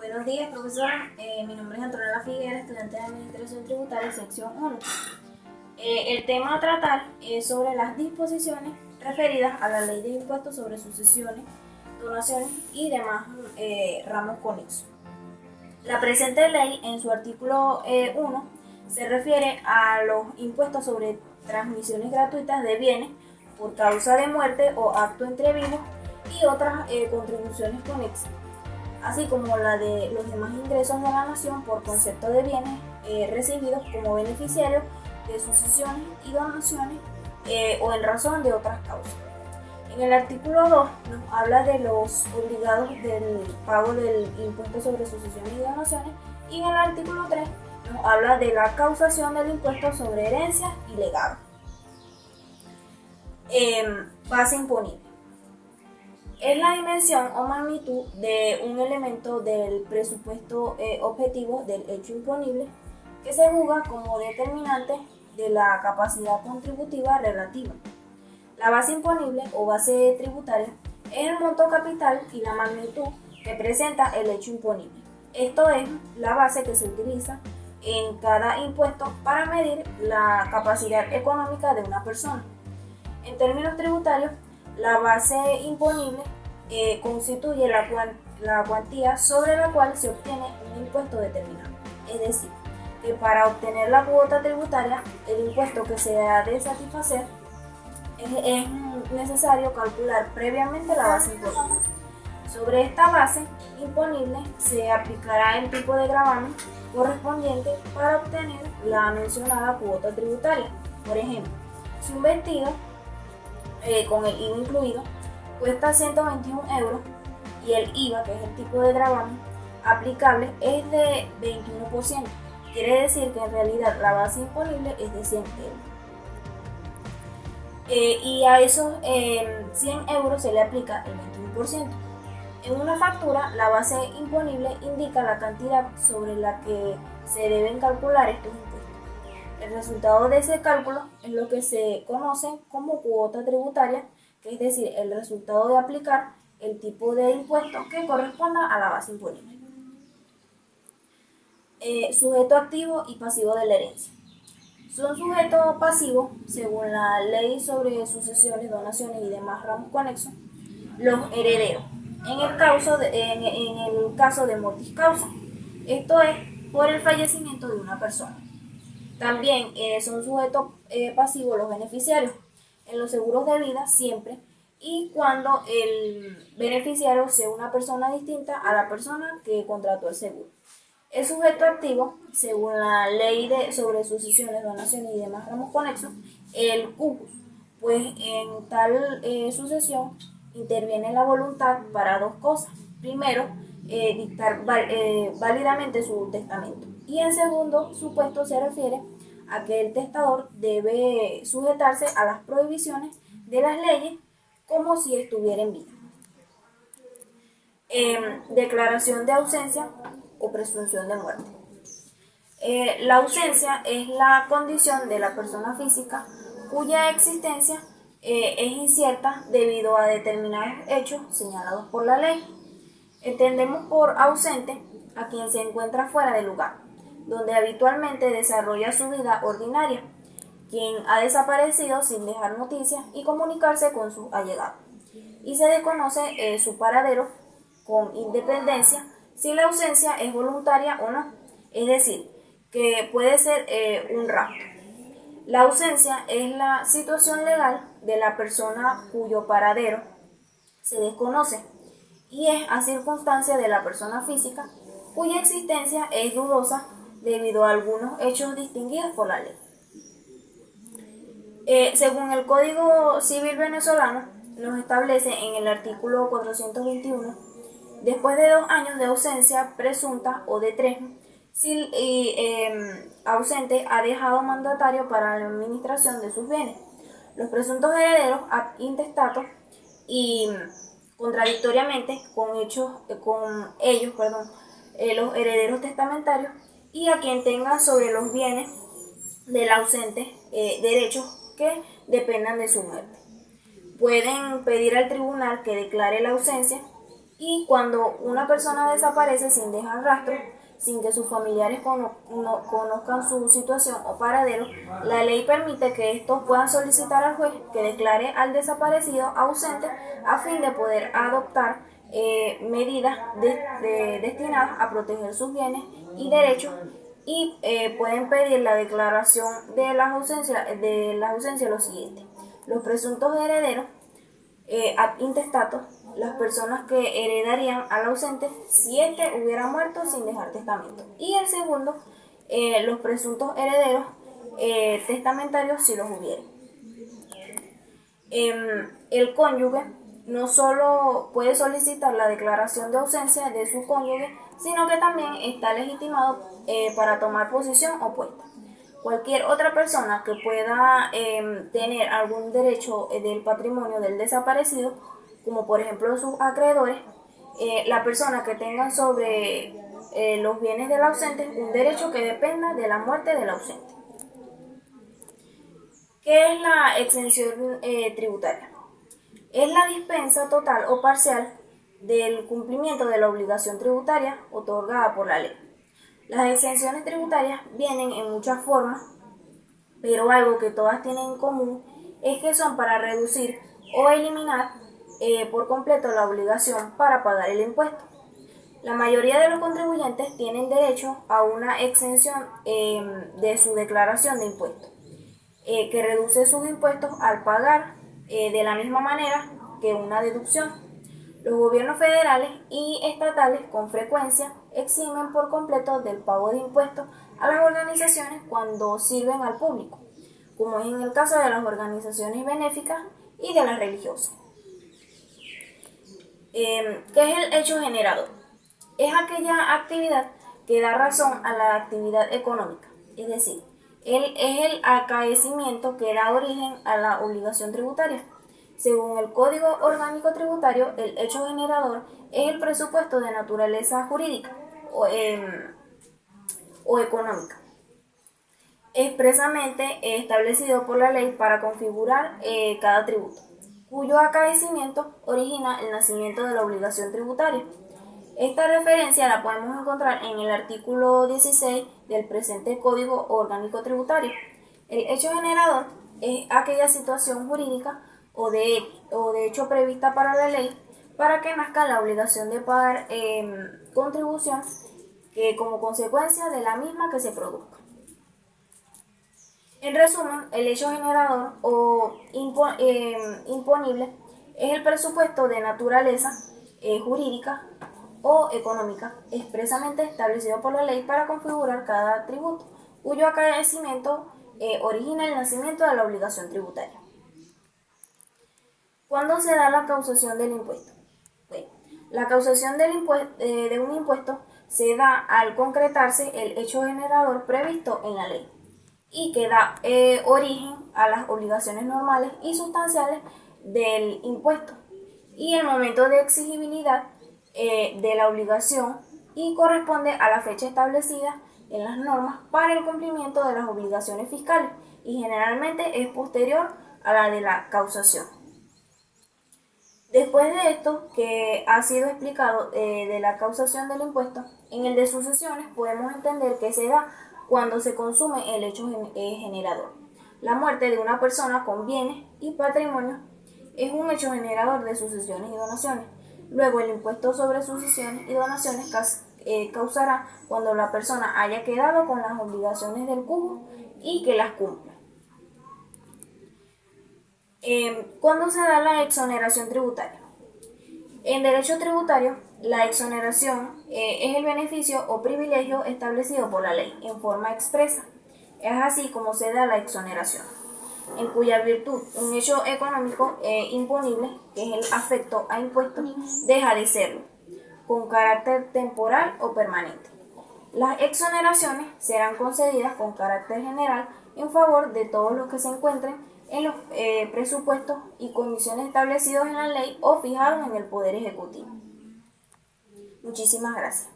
Buenos días, profesora. Mi nombre es Antonella Figuera, estudiante de Administración Tributaria, sección 1. El tema a tratar es sobre las disposiciones referidas a la Ley de Impuestos sobre Sucesiones, Donaciones y demás ramos conexos. La presente ley, en su artículo 1, se refiere a los impuestos sobre transmisiones gratuitas de bienes por causa de muerte o acto entre vivos y otras contribuciones conexas, así como la de los demás ingresos de la nación por concepto de bienes recibidos como beneficiarios de sucesiones y donaciones o en razón de otras causas. En el artículo 2 nos habla de los obligados del pago del impuesto sobre sucesiones y donaciones, y en el artículo 3 nos habla de la causación del impuesto sobre herencias y legados. Base imponible. Es la dimensión o magnitud de un elemento del presupuesto objetivo del hecho imponible que se juzga como determinante de la capacidad contributiva relativa. La base imponible o base tributaria es el monto capital y la magnitud que presenta el hecho imponible. Esto es la base que se utiliza en cada impuesto para medir la capacidad económica de una persona. En términos tributarios, la base imponible constituye la cuantía sobre la cual se obtiene un impuesto determinado. Es decir, que para obtener la cuota tributaria, el impuesto que se ha de satisfacer, es necesario calcular previamente la base imponible. Sobre esta base imponible se aplicará el tipo de gravamen correspondiente para obtener la mencionada cuota tributaria. Por ejemplo, si un vestido con el IVA incluido cuesta 121 euros y el IVA, que es el tipo de gravamen aplicable, es de 21%, quiere decir que en realidad la base imponible es de 100 euros. Y a esos 100 euros se le aplica el 21%. En una factura, la base imponible indica la cantidad sobre la que se deben calcular estos impuestos. El resultado de ese cálculo es lo que se conoce como cuota tributaria, que es decir, el resultado de aplicar el tipo de impuesto que corresponda a la base imponible. Sujeto activo y pasivo de la herencia. Son sujetos pasivos, según la ley sobre sucesiones, donaciones y demás ramos conexos, los herederos, en el caso de mortis causa, esto es, por el fallecimiento de una persona. También son sujetos pasivos los beneficiarios, en los seguros de vida siempre y cuando el beneficiario sea una persona distinta a la persona que contrató el seguro. El sujeto activo, según la ley sobre sucesiones, donaciones y demás ramos conexos, el cucus, pues en tal sucesión interviene la voluntad para dos cosas. Primero, dictar válidamente su testamento, y en segundo supuesto se refiere a que el testador debe sujetarse a las prohibiciones de las leyes como si estuviera en vida. Declaración de ausencia o presunción de muerte. La ausencia es la condición de la persona física cuya existencia es incierta debido a determinados hechos señalados por la ley. Entendemos por ausente a quien se encuentra fuera del lugar, donde habitualmente desarrolla su vida ordinaria, quien ha desaparecido sin dejar noticias y comunicarse con sus allegados, y se desconoce su paradero con independencia si la ausencia es voluntaria o no, es decir, que puede ser un rapto. La ausencia es la situación legal de la persona cuyo paradero se desconoce y es a circunstancia de la persona física cuya existencia es dudosa debido a algunos hechos distinguidos por la ley. Según el Código Civil venezolano, nos establece en el artículo 421, después de 2 años de ausencia presunta o de 3, si ausente ha dejado mandatario para la administración de sus bienes, los presuntos herederos ab intestato y contradictoriamente con ellos, los herederos testamentarios, y a quien tenga sobre los bienes del ausente derechos que dependan de su muerte. Pueden pedir al tribunal que declare la ausencia Y cuando una persona desaparece sin dejar rastro, sin que sus familiares conozcan su situación o paradero, la ley permite que estos puedan solicitar al juez que declare al desaparecido ausente a fin de poder adoptar medidas destinadas a proteger sus bienes y derechos, y pueden pedir la declaración de la ausencia lo siguiente: los presuntos herederos, ad intestato, las personas que heredarían al ausente si éste hubiera muerto sin dejar testamento. Y el segundo, los presuntos herederos testamentarios si los hubiera. El cónyuge no solo puede solicitar la declaración de ausencia de su cónyuge, sino que también está legitimado para tomar posición opuesta. Cualquier otra persona que pueda tener algún derecho del patrimonio del desaparecido, como por ejemplo sus acreedores, la persona que tenga sobre los bienes del ausente un derecho que dependa de la muerte del ausente. ¿Qué es la exención tributaria? Es la dispensa total o parcial del cumplimiento de la obligación tributaria otorgada por la ley. Las exenciones tributarias vienen en muchas formas, pero algo que todas tienen en común es que son para reducir o eliminar por completo la obligación para pagar el impuesto. La mayoría de los contribuyentes tienen derecho a una exención de su declaración de impuestos, que reduce sus impuestos al pagar de la misma manera que una deducción. Los gobiernos federales y estatales con frecuencia eximen por completo del pago de impuestos a las organizaciones cuando sirven al público, como es en el caso de las organizaciones benéficas y de las religiosas. ¿Qué es el hecho generador? Es aquella actividad que da razón a la actividad económica, es decir, es el acaecimiento que da origen a la obligación tributaria. Según el Código Orgánico Tributario, el hecho generador es el presupuesto de naturaleza jurídica o económica, expresamente establecido por la ley para configurar cada tributo, cuyo acaecimiento origina el nacimiento de la obligación tributaria. Esta referencia la podemos encontrar en el artículo 16 del presente Código Orgánico Tributario. El hecho generador es aquella situación jurídica o de hecho prevista para la ley para que nazca la obligación de pagar contribución que como consecuencia de la misma que se produzca. En resumen, el hecho generador o imponible es el presupuesto de naturaleza jurídica o económica, expresamente establecido por la ley para configurar cada tributo, cuyo acaecimiento origina el nacimiento de la obligación tributaria. ¿Cuándo se da la causación del impuesto? Bueno, la causación de un impuesto se da al concretarse el hecho generador previsto en la ley y que da origen a las obligaciones normales y sustanciales del impuesto y el momento de exigibilidad de la obligación, y corresponde a la fecha establecida en las normas para el cumplimiento de las obligaciones fiscales y generalmente es posterior a la de la causación. Después de esto, que ha sido explicado de la causación del impuesto, en el de sucesiones podemos entender que se da cuando se consume el hecho generador. La muerte de una persona con bienes y patrimonio es un hecho generador de sucesiones y donaciones. Luego, el impuesto sobre sucesiones y donaciones causará cuando la persona haya quedado con las obligaciones del cubo y que las cumpla. ¿Cuándo se da la exoneración tributaria? En derecho tributario, la exoneración es el beneficio o privilegio establecido por la ley en forma expresa. Es así como se da la exoneración, en cuya virtud un hecho económico imponible, que es el afecto a impuestos, deja de serlo, con carácter temporal o permanente. Las exoneraciones serán concedidas con carácter general en favor de todos los que se encuentren en los presupuestos y condiciones establecidos en la ley o fijados en el Poder Ejecutivo. Muchísimas gracias.